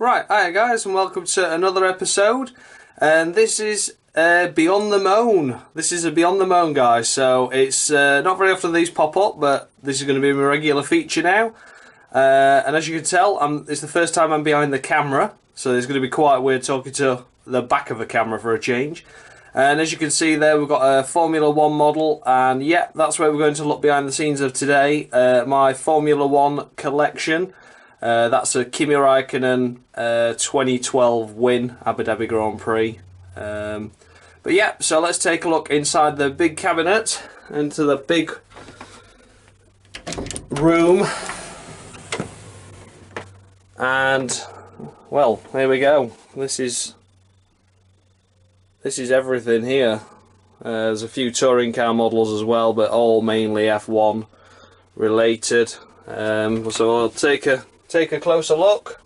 Right, hi guys, and welcome to another episode. And this is Beyond the Moan. This is a Beyond the Moan, guys. So it's not very often these pop up, but this is going to be a regular feature now. And as you can tell, it's the first time I'm behind the camera, so it's going to be quite weird talking to the back of the camera for a change. And as you can see there, we've got a Formula 1 model, and yeah, that's where we're going to look behind the scenes of today. My Formula 1 collection. That's a Kimi Raikkonen 2012 win, Abu Dhabi Grand Prix. But yeah, so let's take a look inside the big cabinet, into the big room. And, well, here we go. This is everything here. There's a few touring car models as well, but all mainly F1 related. So I'll take a closer look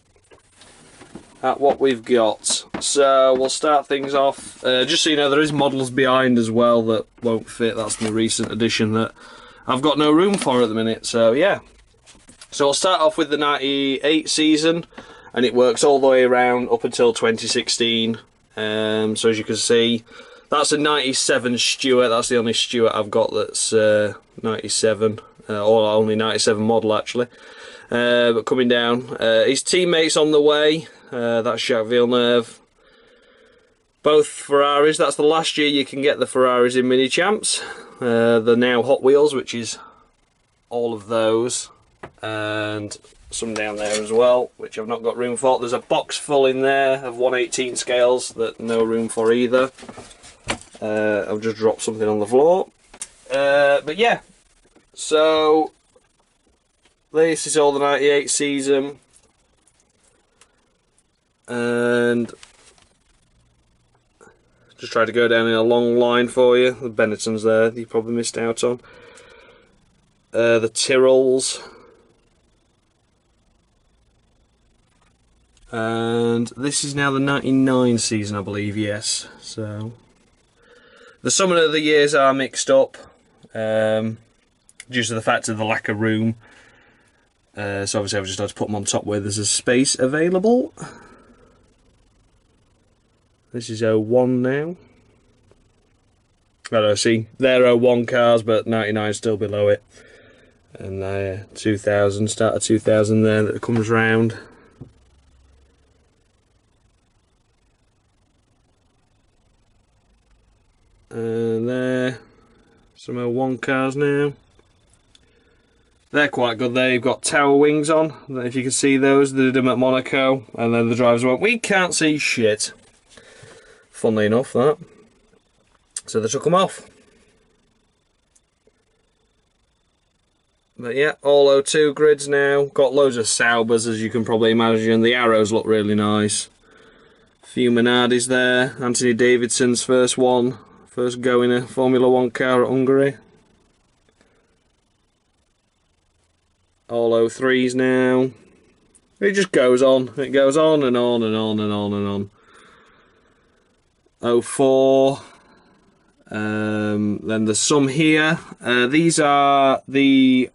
at what we've got. So we'll start things off. Just so you know, there is models behind as well that won't fit. That's the recent edition that I've got no room for at the minute. So yeah. So we'll start off with the 98 season, and it works all the way around up until 2016. So as you can see, that's a 97 Stewart. That's the only Stewart I've got that's 97, or only 97 model actually. But coming down, his teammates on the way. That's Jacques Villeneuve. Both Ferraris. That's the last year you can get the Ferraris in mini champs. They're now Hot Wheels, which is all of those, and some down there as well, which I've not got room for. There's a box full in there of 1/18 scales that no room for either. I've just dropped something on the floor. But yeah, so this is all the 98 season, and just try to go down in a long line for you. The Benettons there, you probably missed out on. The Tyrrells, and this is now the 99 season, I believe. Yes, so some of the years are mixed up due to the fact of the lack of room. So obviously I've just had to put them on top where there's a space available. This is 01 now. I don't see, they're 01 cars, but 99 is still below it. And 2000, start of 2000 there that comes round. And there, some 01 cars now. They're quite good there. You've got tower wings on. If you can see those, they did them at Monaco, and then the drivers went, "We can't see shit." Funnily enough, that. So they took them off. But yeah, all 02 grids now. Got loads of Saubers, as you can probably imagine. The arrows look really nice. A few Minardis there. Anthony Davidson's first go in a Formula 1 car at Hungary. All 03s now. It just goes on. It goes on and on and on and on and on. 04. Then there's some here. These are the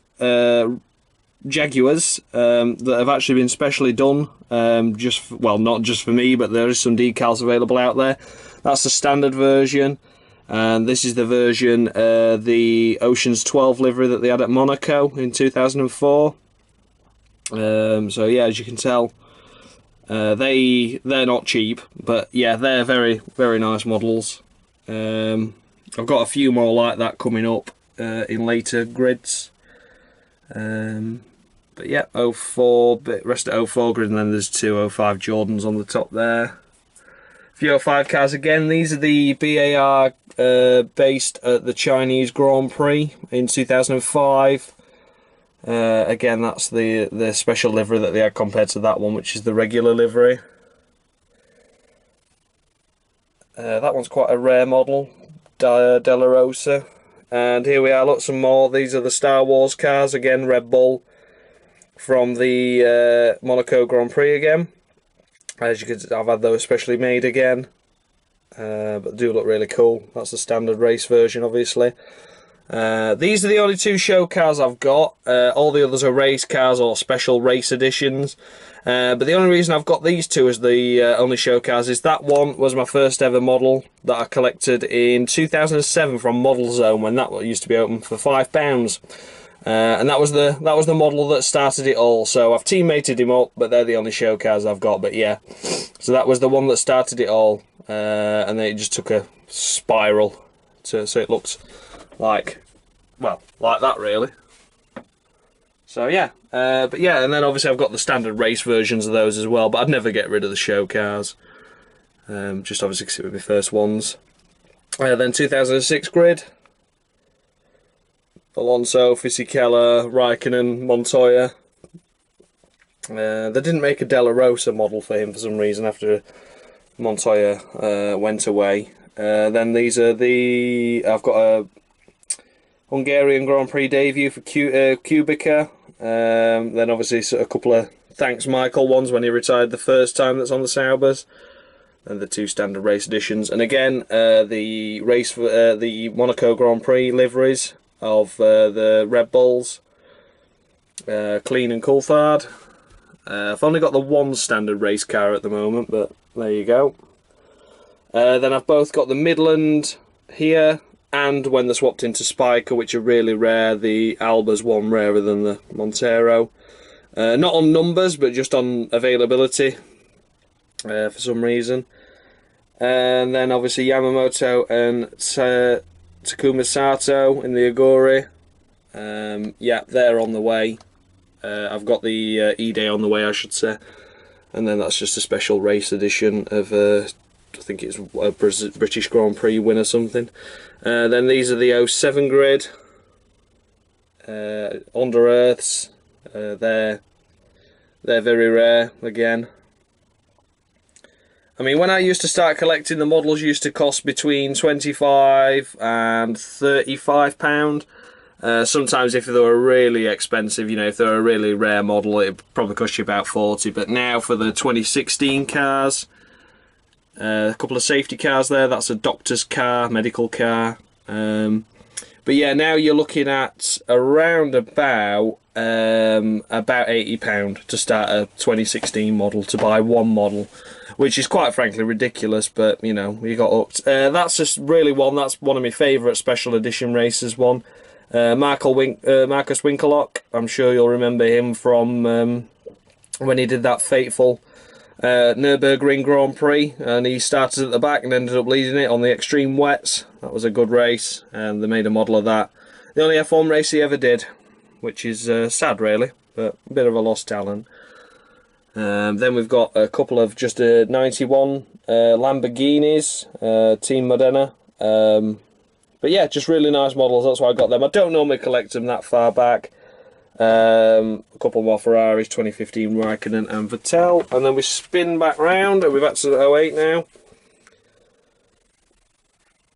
Jaguars that have actually been specially done. Well, not just for me, but there is some decals available out there. That's the standard version. And this is the version, the Ocean's 12 livery that they had at Monaco in 2004. So yeah, as you can tell, they're not cheap, but yeah, they're very, very nice models. I've got a few more like that coming up in later grids. But yeah, 04, rest of 04 grid, and then there's two 05 Jordans on the top there. Few 05 cars again. These are the BAR based at the Chinese Grand Prix in 2005. Again, that's the special livery that they had compared to that one, which is the regular livery. That one's quite a rare model, Della Rosa. And here we are, look, some more. These are the Star Wars cars, again, Red Bull, from the Monaco Grand Prix again. As you can see, I've had those specially made again, but they do look really cool. That's the standard race version, obviously. These are the only two show cars I've got. All the others are race cars or special race editions. But the only reason I've got these two as the only show cars is that one was my first ever model that I collected in 2007 from Model Zone, when that used to be open for £5. And that was the model that started it all. So I've teammated him up, but they're the only show cars I've got. But yeah, so that was the one that started it all, and then it just took a spiral, so it looks like, well, like that really. So yeah, but yeah, and then obviously I've got the standard race versions of those as well, but I'd never get rid of the show cars, just obviously because it were my first ones. Then 2006 grid, Alonso, Fisichella, Raikkonen, Montoya. They didn't make a Della Rosa model for him for some reason after Montoya went away. Then these are I've got a Hungarian Grand Prix debut for Kubica. Then obviously a couple of Thanks Michael ones when he retired the first time, that's on the Saubers. And the two standard race editions. And again, the Monaco Grand Prix liveries of the Red Bulls, Clean and Coulthard. I've only got the one standard race car at the moment, but there you go. Then I've both got the Midland here, and when they're swapped into Spiker, which are really rare, the Alba's one rarer than the Montero. Not on numbers, but just on availability, for some reason. And then obviously Yamamoto and Takuma Sato in the Aguri. Yeah, they're on the way. I've got the E-Day on the way, I should say. And then that's just a special race edition of, I think it's a British Grand Prix win or something. Then these are the 07 grid. Under Earths. They're very rare again. I mean, when I used to start collecting, the models used to cost between £25 and £35. Sometimes if they were really expensive, you know, if they were a really rare model, it probably cost you about 40. But now for the 2016 cars, a couple of safety cars there. That's a doctor's car, medical car. But yeah, now you're looking at around about £80 to start a 2016 model, to buy one model, which is quite frankly ridiculous. But you know, you got hooked. That's just really one. That's one of my favourite special edition races. One, Marcus Winkelhock. I'm sure you'll remember him from when he did that fateful Nürburgring Grand Prix, and he started at the back and ended up leading it on the extreme wets. That was a good race, and they made a model of that. The only F1 race he ever did, which is sad really, but a bit of a lost talent. Then we've got a couple of just 91 Lamborghinis, Team Modena. But yeah, just really nice models, that's why I got them. I don't normally collect them that far back. A couple more Ferraris, 2015 Raikkonen and Vettel. And then we spin back round, and we're back to the 08 now.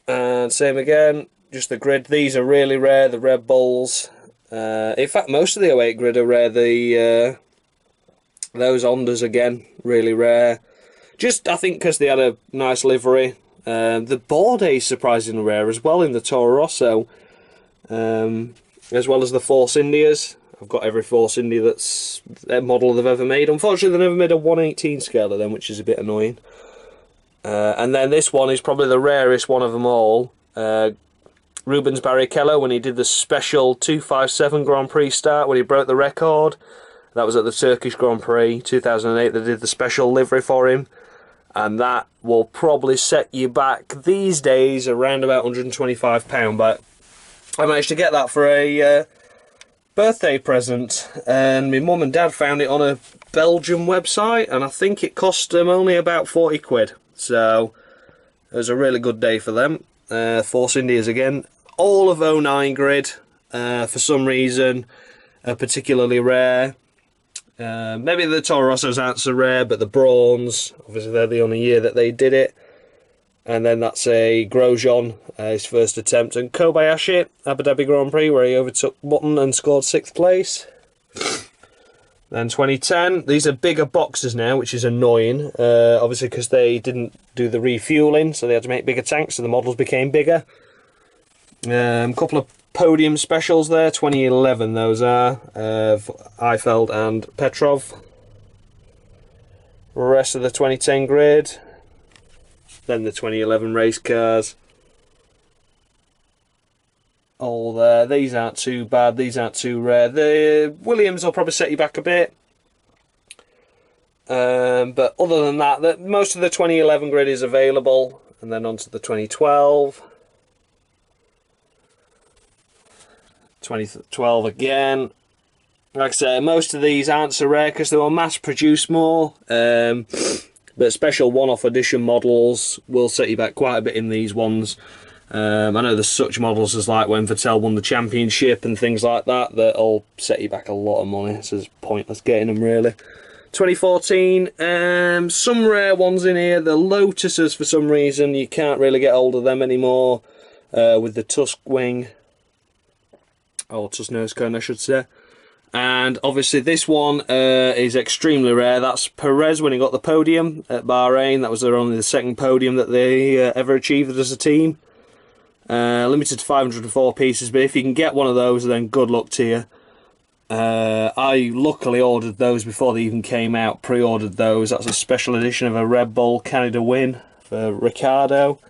And same again, just the grid. These are really rare, the Red Bulls. In fact, most of the 08 grid are rare. Those Hondas again, really rare. Just, I think, because they had a nice livery. The Bordeaux is surprisingly rare as well in the Toro Rosso, as well as the Force Indias. I've got every Force India that's a model they've ever made. Unfortunately, they never made a 1/18 scale of them, which is a bit annoying. And then this one is probably the rarest one of them all. Rubens Barrichello, when he did the special 257 Grand Prix start, when he broke the record. That was at the Turkish Grand Prix 2008. They did the special livery for him. And that will probably set you back these days around about £125. But I managed to get that for a birthday present, and my mum and dad found it on a Belgian website, and I think it cost them only about 40 quid. So it was a really good day for them. Force Indias again, all of 09 grid, for some reason particularly rare. Maybe the Toro Rossos aren't so rare, but the Brawns, obviously they're the only year that they did it. And then that's a Grosjean, his first attempt, and Kobayashi, Abu Dhabi Grand Prix, where he overtook Button and scored 6th place. Then 2010, these are bigger boxes now, which is annoying, obviously because they didn't do the refueling, so they had to make bigger tanks, so the models became bigger. Couple of podium specials there, 2011 those are, of Eiffel and Petrov. Rest of the 2010 grid, then the 2011 race cars. All there. These aren't too bad, these aren't too rare. The Williams will probably set you back a bit. But other than that, most of the 2011 grid is available. And then on to the 2012. 2012 again. Like I say, most of these aren't so rare because they were mass produced more. But special one-off edition models will set you back quite a bit in these ones. I know there's such models as like when Vettel won the championship and things like that that'll set you back a lot of money, so it's pointless getting them really. 2014, some rare ones in here. The Lotuses, for some reason you can't really get hold of them anymore, with the tusk wing, or tusk nose cone I should say. And obviously this one is extremely rare. That's Perez when he got the podium at Bahrain. That was only the second podium that they ever achieved as a team. Limited to 504 pieces, but if you can get one of those, then good luck to you. I luckily ordered those before they even came out, pre-ordered those. That's a special edition of a Red Bull Canada win for Ricciardo.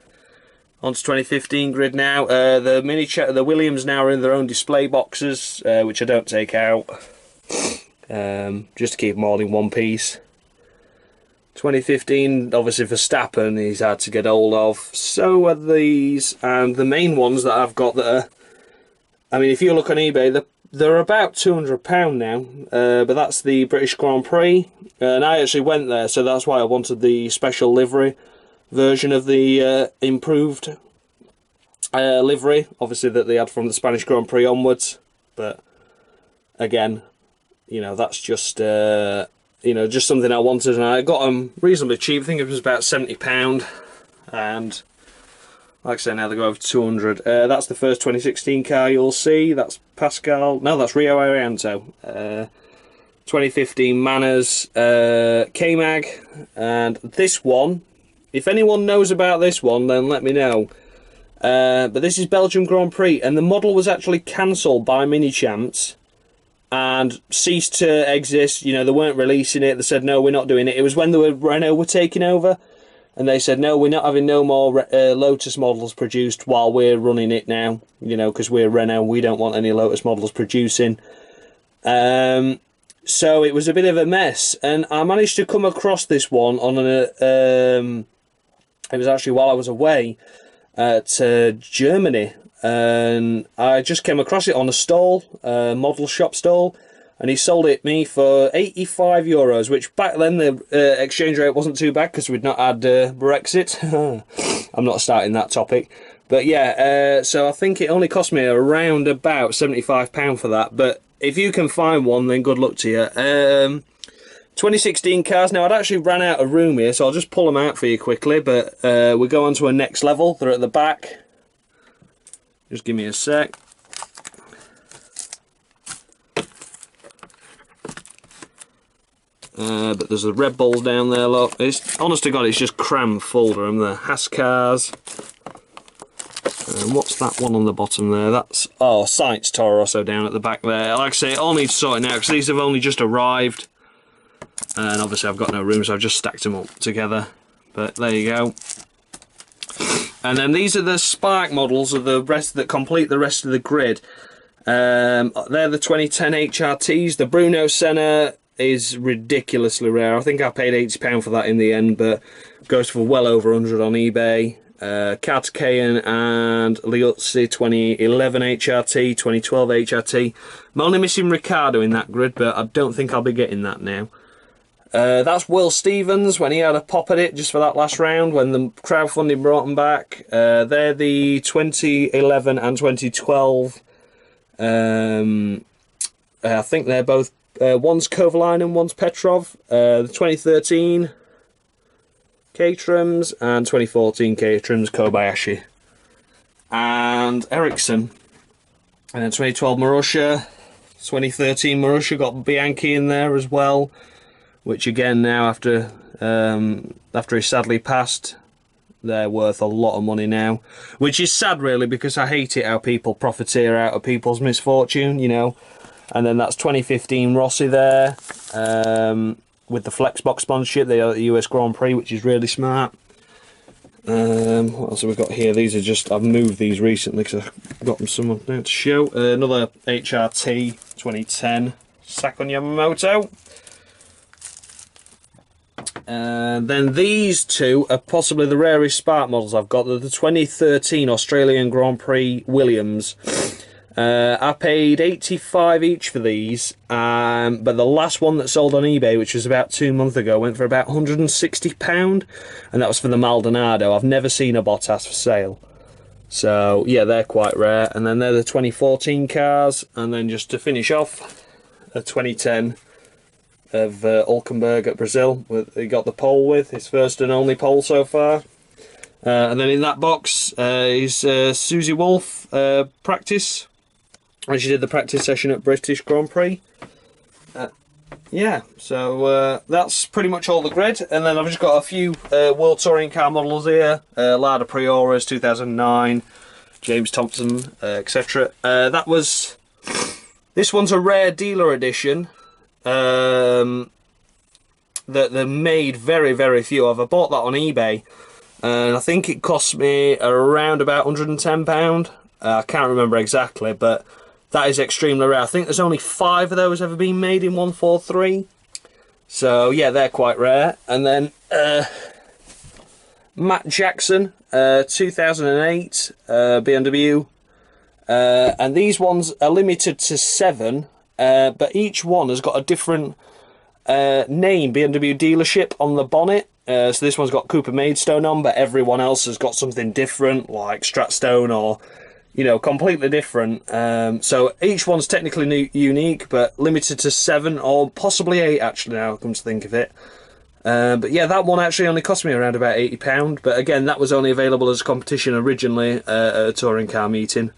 On to 2015 grid now. The Williams now are in their own display boxes, which I don't take out, just to keep them all in one piece. 2015, obviously Verstappen, he's hard to get hold of. So are these, and the main ones that I've got that are, I mean, if you look on eBay, they're about £200 now, but that's the British Grand Prix, and I actually went there, so that's why I wanted the special livery version of the improved livery, obviously, that they had from the Spanish Grand Prix onwards. But again, you know, that's just you know, just something I wanted, and I got them reasonably cheap. I think it was about £70, and like I say, now they go over 200. That's the first 2016 car you'll see. That's Pascal. No, that's Rio Arianto. 2015 Manners, K-Mag, and this one. If anyone knows about this one, then let me know. But this is Belgian Grand Prix, and the model was actually cancelled by Mini Champs and ceased to exist. You know, they weren't releasing it. They said, no, we're not doing it. It was when Renault were taking over, and they said, no, we're not having no more Lotus models produced while we're running it now. You know, because we're Renault, we don't want any Lotus models producing. So it was a bit of a mess, and I managed to come across this one on an it was actually while I was away at Germany, and I just came across it on a stall, model shop stall, and he sold it me for €85, which back then the exchange rate wasn't too bad because we'd not had Brexit. I'm not starting that topic, but yeah, so I think it only cost me around about £75 for that, but if you can find one, then good luck to you. 2016 cars. Now, I'd actually ran out of room here, so I'll just pull them out for you quickly, but we go on to a next level. They're at the back. Just give me a sec. But there's the Red Bulls down there, look. It's, honest to God, it's just crammed full of them. The Haas cars. And what's that one on the bottom there? That's, oh, Sainz Toro Rosso down at the back there. Like I say, it all needs sorting out because these have only just arrived. And obviously I've got no room, so I've just stacked them up together. But there you go. And then these are the Spark models of the rest that complete the rest of the grid. They're the 2010 HRTs. The Bruno Senna is ridiculously rare. I think I paid £80 for that in the end, but goes for well over 100 on eBay. Kartikeyan and Liuzzi 2011 HRT, 2012 HRT. I'm only missing Ricciardo in that grid, but I don't think I'll be getting that now. That's Will Stevens when he had a pop at it just for that last round when the crowdfunding brought him back. They're the 2011 and 2012. I think they're both, one's Kovalainen and one's Petrov. The 2013 Caterhams and 2014 Caterhams Kobayashi. And Ericsson. And then 2012 Marussia. 2013 Marussia got Bianchi in there as well. Which again now after he sadly passed, they're worth a lot of money now, which is sad really, because I hate it how people profiteer out of people's misfortune, you know. And then that's 2015 Rossi there, with the Flexbox sponsorship. They are at the US Grand Prix, which is really smart. What else have we got here? These are just, I've moved these recently because I've got them somewhere now to show. Another HRT 2010 Sakon Yamamoto. And then these two are possibly the rarest Spark models I've got. They're the 2013 Australian Grand Prix Williams. I paid 85 each for these, but the last one that sold on eBay, which was about 2 months ago, went for about £160, and that was for the Maldonado. I've never seen a Bottas for sale. So, yeah, they're quite rare. And then they're the 2014 cars, and then just to finish off, a 2010 of Hulkenberg at Brazil. He got the pole with, his first and only pole so far. And then in that box is Susie Wolff practice. And she did the practice session at British Grand Prix. Yeah, so that's pretty much all the grid. And then I've just got a few World Touring Car models here. Lada Prioras 2009, James Thompson, etc. This one's a rare dealer edition. That they made very, very few of. I bought that on eBay. And I think it cost me around about £110. I can't remember exactly, but that is extremely rare. I think there's only 5 of those ever been made in 143. So, yeah, they're quite rare. And then Matt Jackson, 2008 BMW. And these ones are limited to 7, but each one has got a different name, BMW dealership, on the bonnet. So this one's got Cooper Maidstone on, but everyone else has got something different, like Stratstone or, you know, completely different. So each one's technically unique, but limited to 7 or possibly 8, actually, now I come to think of it. But yeah, that one actually only cost me around about £80. But again, that was only available as a competition originally at a touring car meeting.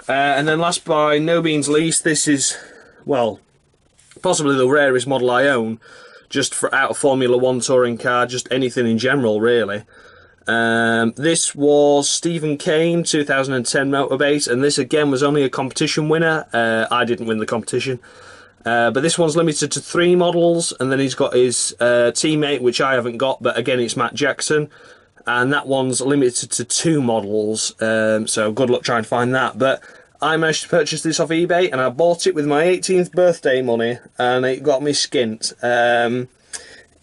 And then last by no means least, this is, well, possibly the rarest model I own. Just for out of Formula 1 touring car, just anything in general, really. This was Stephen Kane, 2010 Motorbase, and this again was only a competition winner. I didn't win the competition. But this one's limited to 3 models, and then he's got his teammate, which I haven't got, but again it's Matt Jackson. And that one's limited to 2 models, so good luck trying to find that. But I managed to purchase this off eBay, and I bought it with my 18th birthday money, and it got me skint.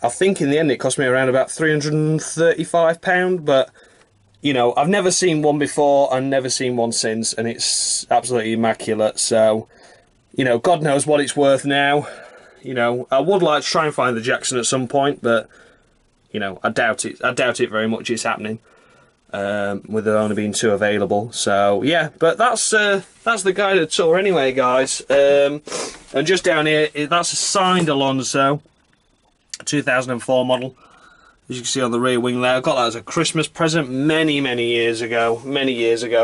I think in the end it cost me around about £335, but, you know, I've never seen one before and never seen one since, and it's absolutely immaculate. So, you know, God knows what it's worth now. You know, I would like to try and find the Jackson at some point, but, you know, I doubt it. I doubt it very much it's happening. With there only being 2 available. So yeah, but that's the guided tour anyway, guys. And just down here, that's a signed Alonso 2004 model, as you can see on the rear wing there. I got that as a Christmas present many years ago,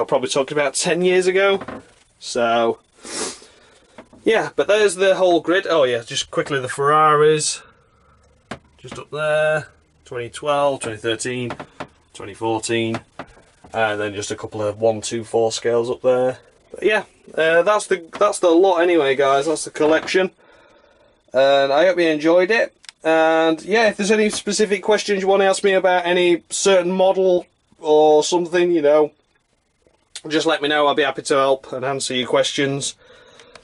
probably talking about 10 years ago. So yeah, but there's the whole grid. Oh yeah, just quickly the Ferraris just up there, 2012, 2013, 2014, and then just a couple of 1, 2, 4 scales up there. But yeah, that's the lot anyway, guys. That's the collection, and I hope you enjoyed it. And yeah, if there's any specific questions you want to ask me about any certain model or something, you know, just let me know. I'll be happy to help and answer your questions.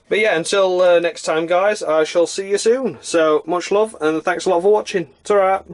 But yeah, until next time, guys, I shall see you soon. So much love, and thanks a lot for watching. Ta-ra.